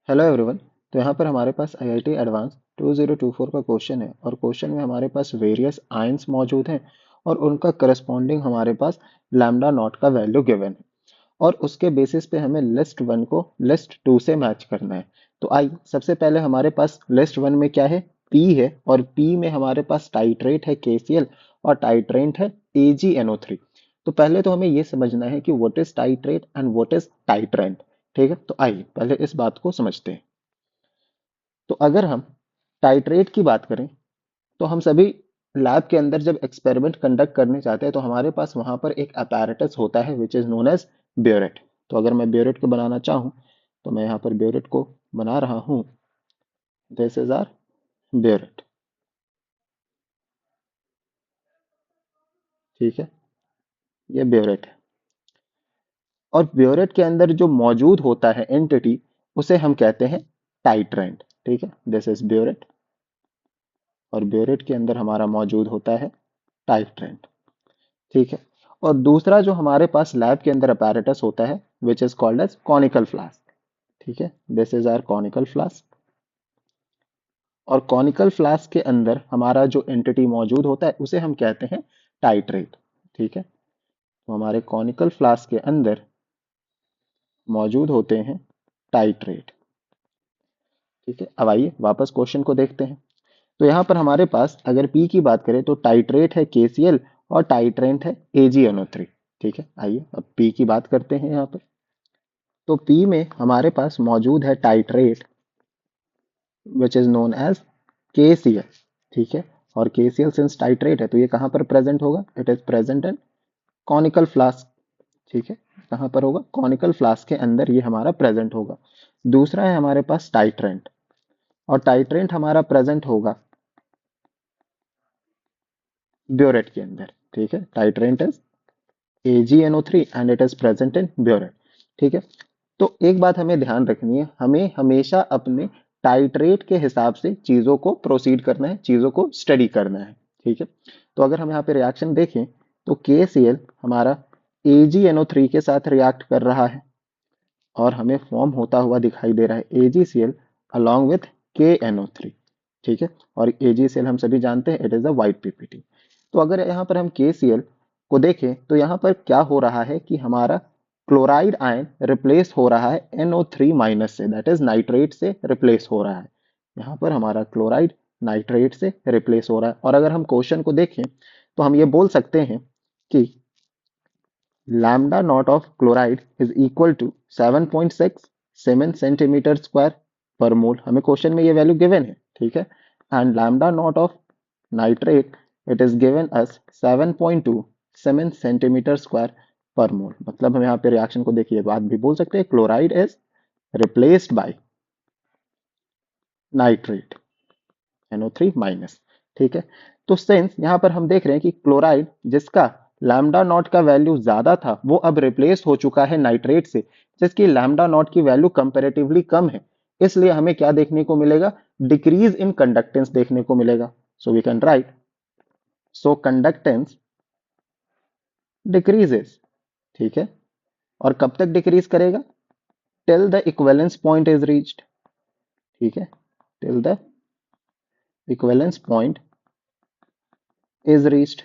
Hello everyone. तो यहाँ पर हमारे पास आईआईटी एडवांस 2024 का क्वेश्चन है और क्वेश्चन में हमारे पास वेरियस आयंस मौजूद हैं और उनका करस्पॉन्डिंग हमारे पास लैम्डा नॉट का वैल्यू गिवन है और उसके बेसिस पे हमें लिस्ट वन को लिस्ट टू से मैच करना है। तो आइए सबसे पहले हमारे पास लिस्ट वन में क्या है, पी है और पी में हमारे पास टाइट्रेट है केसीएल और टाइट्रेंट है AgNO3। तो पहले तो हमें ये समझना है कि what is titrate and what is titrant. ठीक है, तो आइए पहले इस बात को समझते हैं। तो अगर हम टाइट्रेट की बात करें तो हम सभी लैब के अंदर जब एक्सपेरिमेंट कंडक्ट करने जाते हैं तो हमारे पास वहां पर एक अपैरेटस होता है विच इज नोन एज ब्योरेट। तो अगर मैं ब्योरेट को बनाना चाहूँ तो मैं यहाँ पर ब्योरेट को बना रहा हूँ। This is our burette. ठीक है, ये ब्योरेट है और ब्योरेट के अंदर जो मौजूद होता है एंटिटी उसे हम कहते हैं टाइट्रेंट। ठीक है, दिस इज ब्योरेट और ब्योरेट के अंदर हमारा मौजूद होता है टाइट्रेंट। ठीक है, और दूसरा जो हमारे पास लैब के अंदर अपैरेटस होता है which is called as conical flask. ठीक है, this is our conical flask और कॉनिकल फ्लास्क के अंदर हमारा जो एंटिटी मौजूद होता है उसे हम कहते हैं टाइट्रेट। ठीक है, तो हमारे कॉनिकल फ्लास्क के अंदर मौजूद होते हैं टाइट्रेट। ठीक है, अब आइए वापस क्वेश्चन को देखते हैं। तो यहाँ पर हमारे पास अगर पी की बात करें तो टाइट्रेट है केसीएल और टाइट्रेंट है AgNO3। ठीक है, आइए अब पी की बात करते हैं यहाँ पर। तो पी में हमारे पास मौजूद है titrate which is known as KCl। ठीक है, और KCl सिंस टाइट्रेट है तो ये कहाँ पर प्रेजेंट होगा, it is present in conical flask. ठीक है, कहाँ पर होगा, कॉनिकल फ्लास्क के अंदर ये हमारा प्रेजेंट होगा। दूसरा है हमारे पास टाइट्रेंट और टाइट्रेंट हमारा प्रेजेंट होगा ब्योरेट के अंदर। ठीक है, titrant is AgNO3 and it is present in burette. ठीक है, तो एक बात हमें ध्यान रखनी है, हमें हमेशा अपने टाइट्रेट के हिसाब से चीजों को प्रोसीड करना है, चीजों को स्टडी करना है। ठीक है, तो अगर हम यहाँ पे रिएक्शन देखें तो KCl हमारा AgNO3 के साथ रिएक्ट कर रहा है और हमें फॉर्म होता हुआ दिखाई दे रहा है AgCl along with KNO3। ठीक है, और AgCl हम सभी जानते हैं it is a white PPT. तो अगर यहाँ पर हम KCl को देखें तो यहाँ पर क्या हो रहा है कि हमारा क्लोराइड आयन रिप्लेस हो रहा है NO3 माइनस से, दैट इज नाइट्रेट से रिप्लेस हो रहा है। यहाँ पर हमारा क्लोराइड नाइट्रेट से रिप्लेस हो रहा है और अगर हम क्वेश्चन को देखें तो हम ये बोल सकते हैं कि lambda naught of chloride is equal to 7.6 siemens centimetre square per mole. हमें क्वेश्चन में ये वैल्यू गिवन है। ठीक है, and lambda naught of nitrate it is given as 7.2 siemens centimetre square per mole. मतलब हम यहाँ पे रिएक्शन को देखिए बात भी बोल सकते हैं, chloride is replaced by nitrate NO3 minus. ठीक है, तो सिंस यहाँ पर हम देख रहे हैं कि क्लोराइड जिसका लैम्डा नॉट का वैल्यू ज्यादा था वो अब रिप्लेस हो चुका है नाइट्रेट से जिसकी लैम्डा नॉट की वैल्यू कंपैरेटिवली कम है, इसलिए हमें क्या देखने को मिलेगा, डिक्रीज इन कंडक्टेंस देखने को मिलेगा। So we can write, so conductance decreases. ठीक है, और कब तक डिक्रीज करेगा, till the equivalence point is reached. ठीक है, till the equivalence point is reached.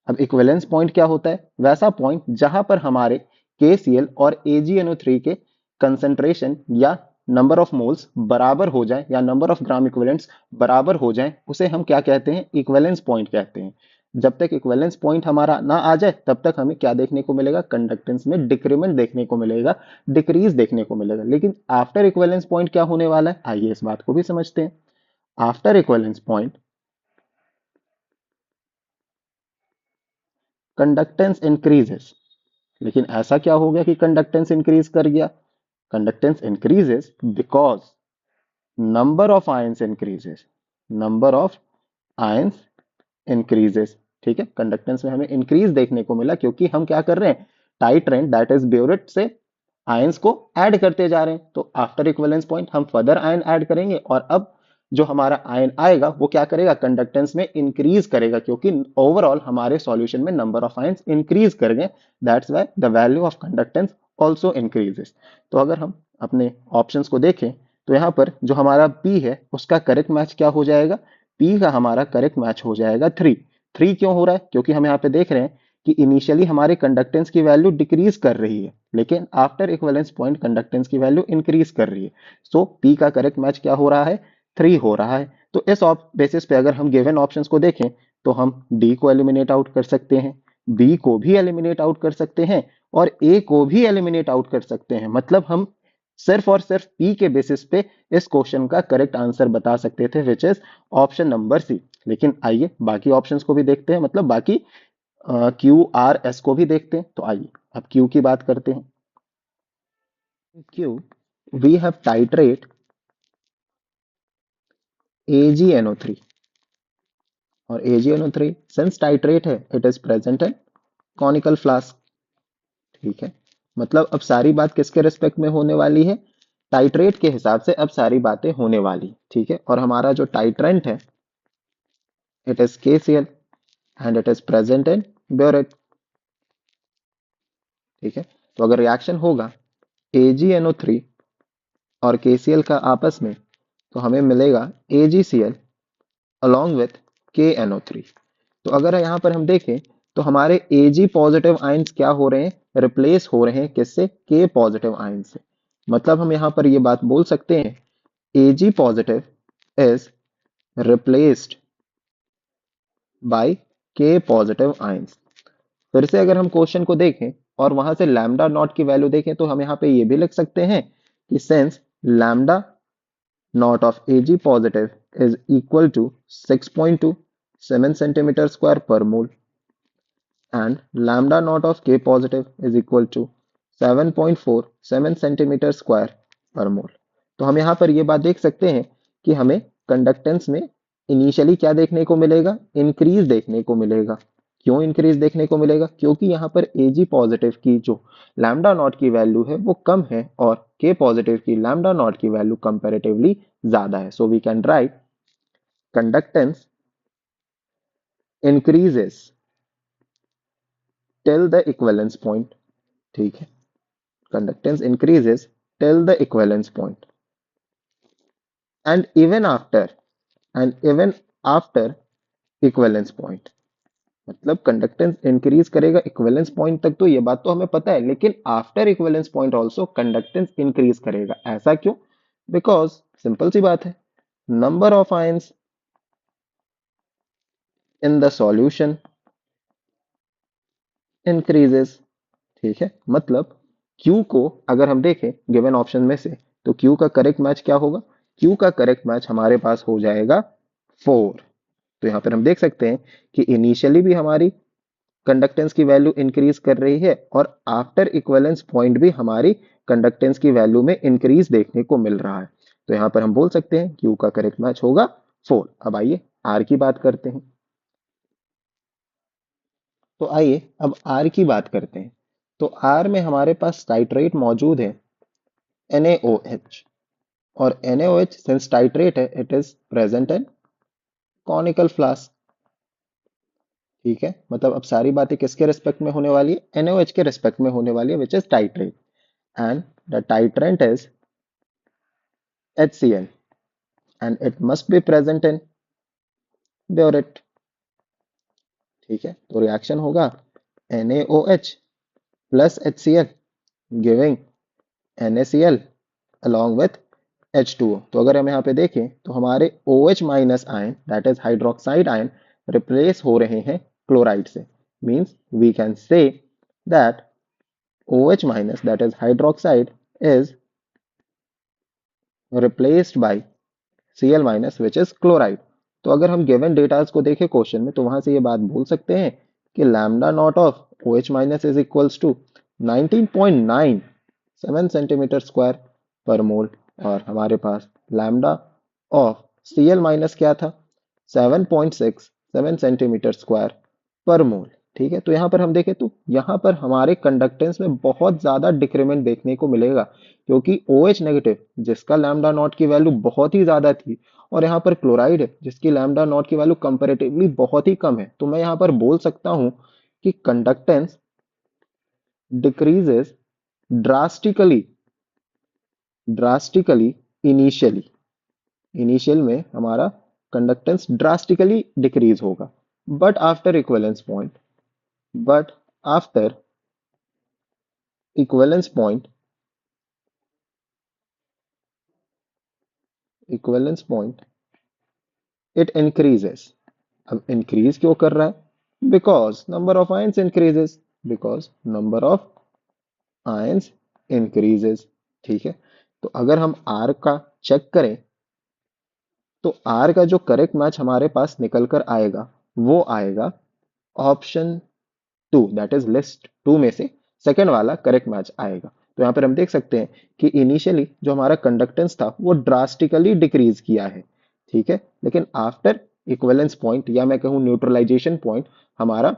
अब इक्विवेलेंस पॉइंट क्या होता है, वैसा पॉइंट जहां पर हमारे KCl और AgNO3 के कंसेंट्रेशन या नंबर ऑफ मोल्स बराबर हो जाए या नंबर ऑफ ग्राम इक्विवेलेंट्स बराबर हो जाए उसे हम क्या कहते हैं, इक्विवेलेंस पॉइंट कहते हैं। जब तक इक्विवेलेंस पॉइंट हमारा ना आ जाए तब तक हमें क्या देखने को मिलेगा, कंडक्टेंस में डिक्रीमेंट देखने को मिलेगा, डिक्रीज देखने को मिलेगा। लेकिन आफ्टर इक्विवेलेंस पॉइंट क्या होने वाला है, आइए इस बात को भी समझते हैं। After equivalence point conductance increases. लेकिन ऐसा क्या हो गया कि कंडक्टेंस इंक्रीज कर गया, conductance increases because number of ions increases, number of ions increases. ठीक है, कंडक्टेंस में हमें इंक्रीज देखने को मिला क्योंकि हम क्या कर रहे हैं, टाइट्रेंट दैट इज ब्योरेट से आयंस को ऐड करते जा रहे हैं। तो आफ्टर इक्विवेलेंस पॉइंट हम फर्दर आयन ऐड करेंगे और अब जो हमारा आयन आएगा वो क्या करेगा, कंडक्टेंस में इंक्रीज करेगा क्योंकि ओवरऑल हमारे सॉल्यूशन में नंबर ऑफ आयंस इंक्रीज कर गए, that's why the value of conductance also increases. तो अगर हम अपने ऑप्शंस को देखें तो यहाँ पर जो हमारा P है उसका करेक्ट मैच क्या हो जाएगा, P का हमारा करेक्ट मैच हो जाएगा 3। 3 क्यों हो रहा है, क्योंकि हम यहाँ पे देख रहे हैं कि इनिशियली हमारे कंडक्टेंस की वैल्यू डिक्रीज कर रही है, लेकिन आफ्टर इक्विवेलेंस पॉइंट कंडक्टेंस की वैल्यू इंक्रीज कर रही है। सो P का करेक्ट मैच क्या हो रहा है, 3 हो रहा है। तो इस बेसिस पे अगर हम गिवन ऑप्शंस को देखें तो हम D को एलिमिनेट आउट कर सकते हैं, B को भी एलिमिनेट आउट कर सकते हैं और A को भी एलिमिनेट आउट कर सकते हैं। मतलब हम सिर्फ और सिर्फ P के बेसिस पे इस क्वेश्चन का करेक्ट आंसर बता सकते थे, which is option number C. लेकिन आइए बाकी ऑप्शंस को भी देखते हैं, मतलब बाकी क्यू आर एस को भी देखते हैं। तो आइए अब क्यू की बात करते हैं। Q we have titrate AgNO3 और AgNO3 सिंस टाइट्रेट है it is present in conical flask. ठीक है, मतलब अब सारी बात किसके रिस्पेक्ट में होने वाली है, टाइट्रेट के हिसाब से अब सारी बातें होने वाली। ठीक है, और हमारा जो टाइट्रेंट है it is KCl and it is present in burette. ठीक है, तो अगर रिएक्शन होगा AgNO3 और KCl का आपस में तो हमें मिलेगा AgCl along with KNO3। तो अगर यहाँ पर हम देखें तो हमारे Ag पॉजिटिव आयंस क्या हो रहे हैं, रिप्लेस हो रहे हैं किससे, K पॉजिटिव आयन से। मतलब हम यहाँ पर ये बात बोल सकते हैं Ag positive is replaced by K positive ions. फिर से अगर हम क्वेश्चन को देखें और वहां से लैम्डा नॉट की वैल्यू देखें तो हम यहाँ पे ये भी लिख सकते हैं कि since lambda naught of Ag positive is equal to 6.27 centimeter square per mole and lambda naught of K positive is equal to 7.47 centimeter square per mole। तो हम यहाँ पर ये बात देख सकते हैं कि हमें कंडक्टेंस में इनिशियली क्या देखने को मिलेगा, इंक्रीज देखने को मिलेगा। क्यों इंक्रीज देखने को मिलेगा, क्योंकि यहाँ पर Ag पॉजिटिव की जो लैम्डा नॉट की वैल्यू है वो कम है और K पॉजिटिव की लैम्डा नॉट की वैल्यू कंपैरेटिवली ज्यादा है। So we can write conductance increases till the equivalence point. ठीक है, conductance increases till the equivalence point and even after equivalence point. मतलब कंडक्टेंस इंक्रीज करेगा इक्विवेलेंस पॉइंट तक, तो ये बात तो हमें पता है, लेकिन after equivalence point also conductance increase करेगा। ऐसा क्यों, बिकॉज सिंपल सी बात है, number of ions in the solution increases. ठीक है, मतलब Q को अगर हम देखें गिवन ऑप्शन में से तो Q का करेक्ट मैच क्या होगा, Q का करेक्ट मैच हमारे पास हो जाएगा 4। तो यहां पर हम देख सकते हैं कि इनिशियली भी हमारी कंडक्टेंस की वैल्यू इंक्रीज कर रही है और आफ्टर इक्विवेलेंस पॉइंट भी हमारी कंडक्टेंस की वैल्यू में इंक्रीज देखने को मिल रहा है। तो यहां पर हम बोल सकते हैं Q का करेक्ट मैच होगा 4। अब आइए R की बात करते हैं। तो आइए अब R की बात करते हैं। तो R में हमारे पास टाइट्रेट मौजूद है NaOH और NaOH सिंस टाइट्रेट है it is present in conical flask. ठीक है, मतलब अब सारी बातें किसके रिस्पेक्ट में होने वाली है, NaOH के रिस्पेक्ट में होने वाली है, which is titrate and the titrant is HCl and it must be present in burette। ठीक है, तो रिएक्शन होगा NaOH plus HCl giving NaCl along with H2O। तो अगर हम यहाँ पे देखें तो हमारे OH minus ion that is hydroxide ion replace हो रहे हैं क्लोराइड से। Means we can say that OH minus that is hydroxide is replaced by Cl minus which is chloride। तो अगर हम गिवन डेटास को देखें क्वेश्चन में तो वहां से ये बात बोल सकते हैं कि lambda naught of OH minus is equals to 19.97 centimetre square per मोल और हमारे पास लैम्डा ऑफ Cl माइनस क्या था, 7.67 सेंटीमीटर स्क्वायर पर मोल। ठीक है, तो यहाँ पर हम देखें तो यहाँ पर हमारे कंडक्टेंस में बहुत ज्यादा डिक्रीमेंट देखने को मिलेगा, क्योंकि OH नेगेटिव जिसका लैम्डा नॉट की वैल्यू बहुत ही ज्यादा थी और यहाँ पर क्लोराइड है जिसकी लैम्डा नॉट की वैल्यू कंपैरेटिवली बहुत ही कम है। तो मैं यहाँ पर बोल सकता हूँ कि conductance decreases drastically initially, initial में हमारा कंडक्टेंस ड्रास्टिकली डिक्रीज होगा, but after equivalence point, but after equivalence point, equivalence point it increases. अब इंक्रीज क्यों कर रहा है? Because number of ions increases, because number of ions increases. ठीक है, तो अगर हम आर का चेक करें तो आर का जो करेक्ट मैच हमारे पास निकल कर आएगा वो आएगा option two, that is list two में से सेकंड वाला करेक्ट मैच आएगा। तो यहाँ पर हम देख सकते हैं कि इनिशियली जो हमारा कंडक्टेंस था वो ड्रास्टिकली डिक्रीज किया है, ठीक है, लेकिन आफ्टर इक्विवेलेंस पॉइंट या मैं कहूँ न्यूट्रलाइजेशन पॉइंट हमारा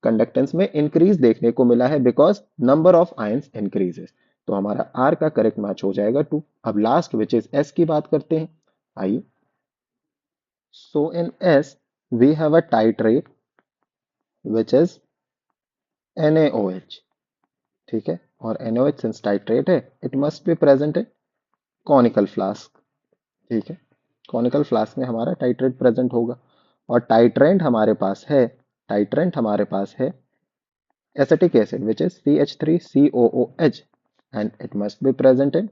कंडक्टेंस में इंक्रीज देखने को मिला है, because number of ions increases. तो हमारा आर का करेक्ट मैच हो जाएगा टू। अब लास्ट विच इज एस की बात करते हैं, आइए। So in S, we have a titrate which is NaOH, ठीक है, और NaOH since titrate है, it must be present in conical flask, ठीक है, conical flask में हमारा titrate present होगा। और titrant हमारे पास है, titrant हमारे पास है acetic acid which is CH3COOH and it must be present in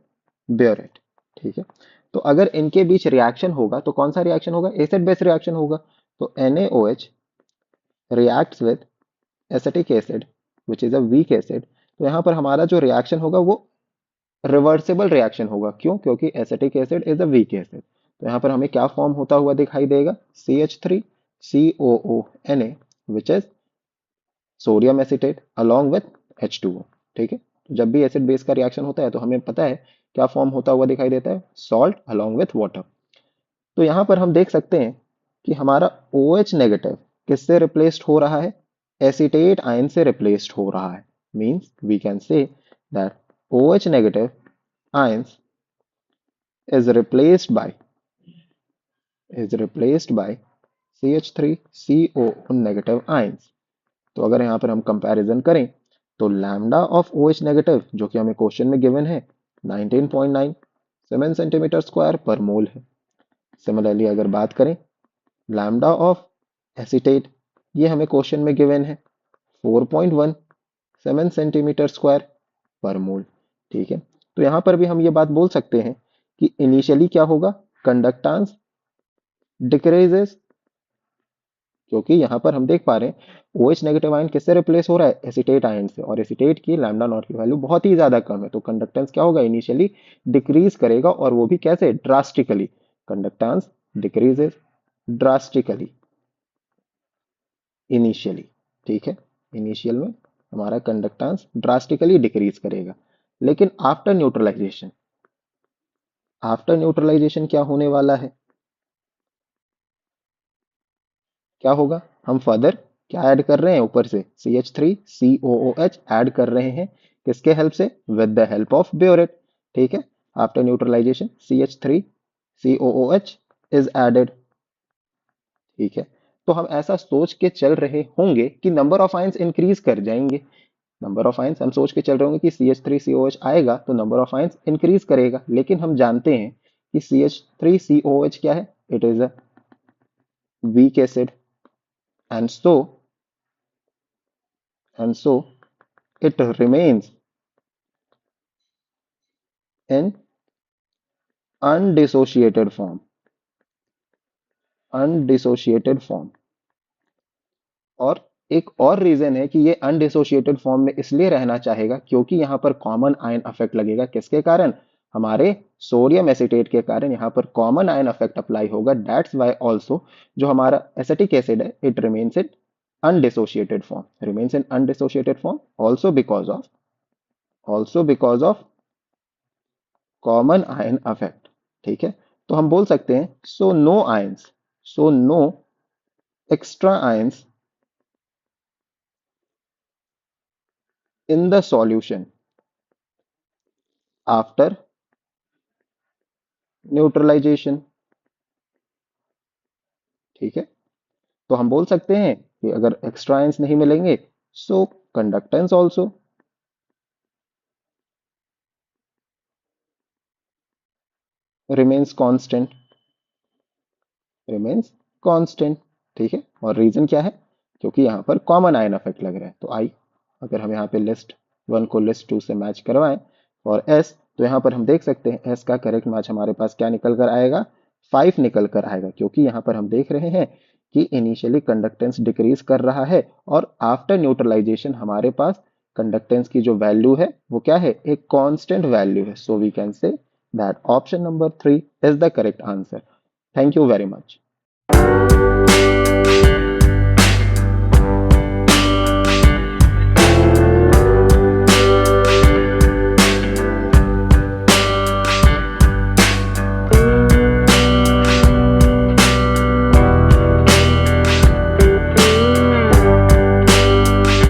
burette, ठीक है। तो अगर इनके बीच रिएक्शन होगा तो कौन सा रिएक्शन होगा? एसिड बेस रिएक्शन होगा। तो NaOH reacts with acetic acid which is a weak acid. तो यहाँ पर हमारा जो रिएक्शन होगा वो रिवर्सिबल रिएक्शन होगा। क्यों? क्योंकि acetic acid is a weak acid. तो यहाँ पर हमें क्या फॉर्म होता हुआ दिखाई देगा? CH3COONA which is sodium acetate along with H2O, ठीक है। तो जब भी एसिड बेस का रिएक्शन होता है तो हमें पता है क्या फॉर्म होता हुआ दिखाई देता है? Salt along with water. तो यहाँ पर हम देख सकते हैं कि हमारा OH नेगेटिव किससे रिप्लेस्ड हो रहा है? एसीटेट आयन से रिप्लेस्ड हो रहा है। Means we can say that OH negative ions is replaced by CH3CO negative ions. तो अगर यहाँ पर हम कंपैरिजन करें तो लैम्डा ऑफ OH नेगेटिव जो कि हमें क्वेश्चन में गिवन है 19.97 सेंटीमीटर स्क्वायर पर मोल है। सिमिलरली अगर बात करें लैम्डा ऑफ एसीटेट, ये हमें क्वेश्चन में गिवन है 4.17 सेंटीमीटर स्क्वायर पर मोल, ठीक है। तो यहां पर भी हम ये बात बोल सकते हैं कि इनिशियली क्या होगा? कंडक्टेंस डिक्रीजेस, क्योंकि यहां पर हम देख पा रहे हैं OH नेगेटिव आयन किससे रिप्लेस हो रहा है? एसीटेट आयन से, और एसीटेट की लैम्डा नॉट की वैल्यू बहुत ही ज्यादा कम है। तो कंडक्टेंस क्या होगा? इनिशियली डिक्रीज करेगा, और वो भी कैसे? Drastically. Conductance decreases drastically initially, ठीक है। इनिशियल में हमारा कंडक्टेंस ड्रास्टिकली डिक्रीज करेगा, लेकिन आफ्टर न्यूट्रलाइजेशन क्या होने वाला है? क्या होगा? हम फर्दर क्या ऐड कर रहे हैं? ऊपर से CH3COOH ऐड कर रहे हैं। किसके हेल्प से? विद द हेल्प ऑफ ब्योरेट, ठीक है। After neutralisation CH3COOH is added, ठीक है। तो हम ऐसा सोच के चल रहे होंगे कि नंबर ऑफ आयंस इंक्रीज कर जाएंगे। नंबर ऑफ आयंस हम सोच के चल रहे होंगे कि CH3COH आएगा तो नंबर ऑफ आयंस इंक्रीज करेगा, लेकिन हम जानते हैं कि CH3COH क्या है? It is a weak acid, and so it remains in undissociated form, undissociated form। और एक और रीजन है कि ये अनडिसोशिएटेड फॉर्म में इसलिए रहना चाहेगा क्योंकि यहाँ पर कॉमन आयन अफेक्ट लगेगा। किसके कारण? हमारे सोडियम एसिटेट के कारण यहाँ पर कॉमन आयन अफेक्ट अप्लाई होगा। दैट्स वाई ऑल्सो जो हमारा एसिटिक एसिड है it remains in undissociated form, remains in undissociated form also because of common ion effect, ठीक है। तो हम बोल सकते हैं so no extra ions in the solution after neutralization, ठीक है। तो हम बोल सकते हैं कि अगर एक्स्ट्रा आयंस नहीं मिलेंगे so conductance also, remains constant, remains constant. ठीक है, और रीजन क्या है? क्योंकि यहाँ पर कॉमन आयन इफेक्ट लग रहा है, तो आई, अगर हम यहाँ पे लिस्ट वन को लिस्ट टू से मैच करवाएं और एस, तो यहाँ पर हम देख सकते हैं एस का करेक्ट मैच हमारे पास क्या निकल कर आएगा? 5 निकल कर आएगा, क्योंकि यहाँ पर हम देख रहे हैं कि इनिशियली कंडक्टेंस डिक्रीज कर रहा है और आफ्टर न्यूट्रलाइजेशन हमारे पास कंडक्टेंस की जो वैल्यू है वो क्या है? एक कांस्टेंट वैल्यू है। So we can say that option number 3 is the correct answer. Thank you very much.